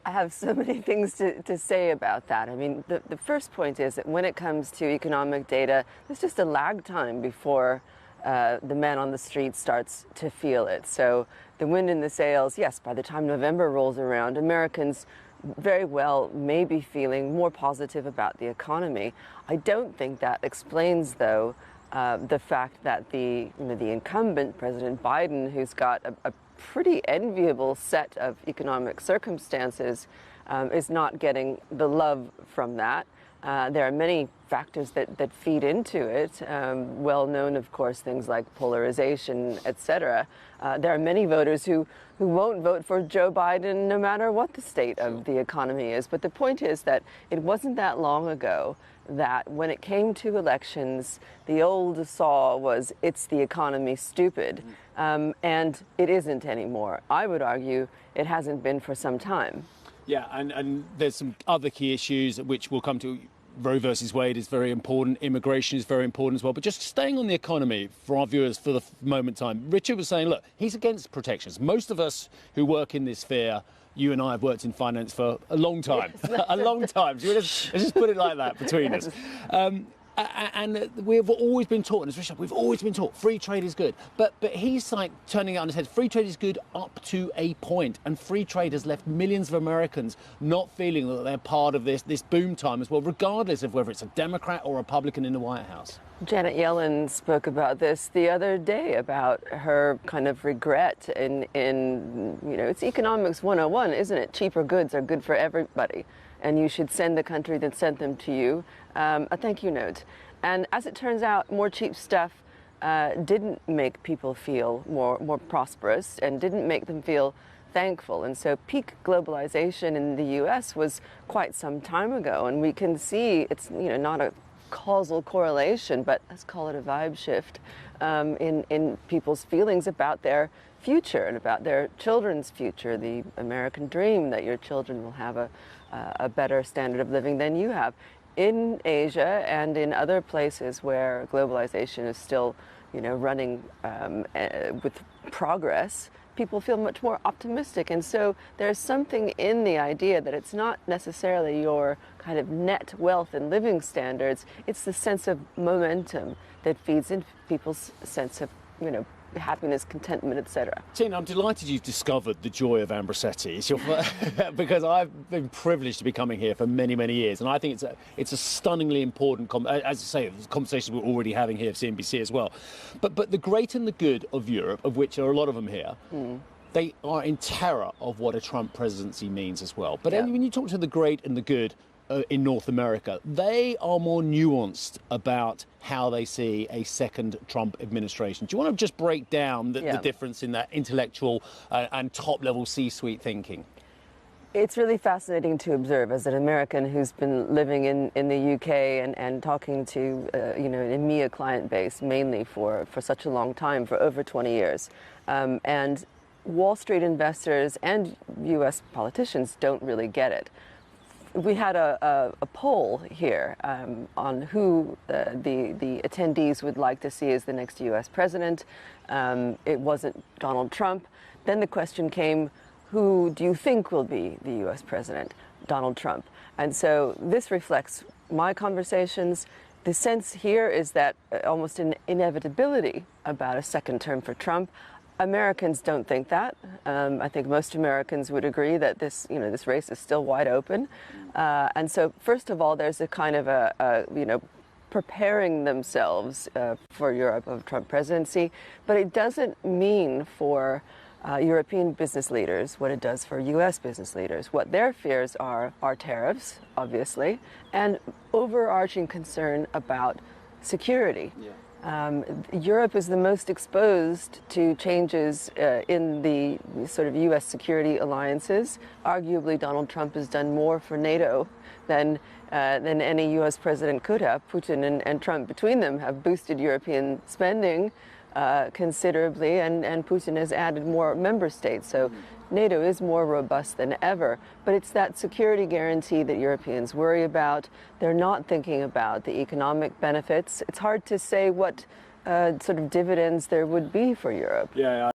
I have so many things to say about that. I mean, the first point is that when it comes to economic data, there's just a lag time before the man on the street starts to feel it. So the wind in the sails, yes, by the time November rolls around, Americans very well may be feeling more positive about the economy. I don't think that explains, though, the fact that the incumbent, President Biden, who's got a pretty enviable set of economic circumstances, is not getting the love from that. There are many factors that feed into it, well known, of course, things like polarization, etc. There are many voters who won't vote for Joe Biden no matter what the state of the economy is. But the point is that it wasn't that long ago that when it came to elections, the old saw was, it's the economy, stupid. And it isn't anymore. I would argue it hasn't been for some time. Yeah, and there's some other key issues which we'll come to. Roe versus Wade is very important. Immigration is very important as well. But just staying on the economy for our viewers for the moment time, Richard was saying, look, he's against protections. Most of us who work in this sphere, you and I have worked in finance for a long time, yes, a long time. So let's just put it like that between us. And we've always been taught, and as Richard, we've always been taught free trade is good. But he's like turning it on his head. Free trade is good up to a point, and free trade has left millions of Americans not feeling that they're part of this boom time as well, regardless of whether it's a Democrat or Republican in the White House. Janet Yellen spoke about this the other day, about her kind of regret in it's economics 101, isn't it? Cheaper goods are good for everybody, and you should send the country that sent them to you a thank you note. And as it turns out, more cheap stuff didn't make people feel more prosperous and didn't make them feel thankful. And so peak globalization in the U.S. was quite some time ago, and we can see it's not a causal correlation, but let's call it a vibe shift in people's feelings about their future and about their children's future, the American dream that your children will have a better standard of living than you have. In Asia and in other places where globalization is still, running with progress, people feel much more optimistic. And so there's something in the idea that it's not necessarily your kind of net wealth and living standards, it's the sense of momentum that feeds into people's sense of, happiness, contentment, etc. Tina, I'm delighted you've discovered the joy of Ambrosetti. It's because I've been privileged to be coming here for many, many years, and I think it's a stunningly important, as I say, the conversations we're already having here at CNBC as well. But the great and the good of Europe, of which there are a lot of them here, they are in terror of what a Trump presidency means as well. But when you talk to the great and the good in North America, they are more nuanced about how they see a second Trump administration. Do you want to just break down the difference in that intellectual and top-level C-suite thinking? It's really fascinating to observe as an American who's been living in the UK and talking to an EMEA client base mainly for such a long time, for over 20 years. And Wall Street investors and US politicians don't really get it. We had a poll here on who the attendees would like to see as the next U.S. president. It wasn't Donald Trump. Then the question came, who do you think will be the U.S. president? Donald Trump. And so this reflects my conversations. The sense here is that almost an inevitability about a second term for Trump. Americans don't think that. I think most Americans would agree that this race is still wide open. And so, first of all, there's a kind of preparing themselves for Europe of Trump presidency. But it doesn't mean for European business leaders what it does for U.S. business leaders. What their fears are tariffs, obviously, and overarching concern about security. Europe is the most exposed to changes in the sort of U.S. security alliances. Arguably, Donald Trump has done more for NATO than any U.S. president could have. Putin and Trump, between them, have boosted European spending considerably, and Putin has added more member states. So NATO is more robust than ever, but it's that security guarantee that Europeans worry about. They're not thinking about the economic benefits. It's hard to say what sort of dividends there would be for Europe. Yeah.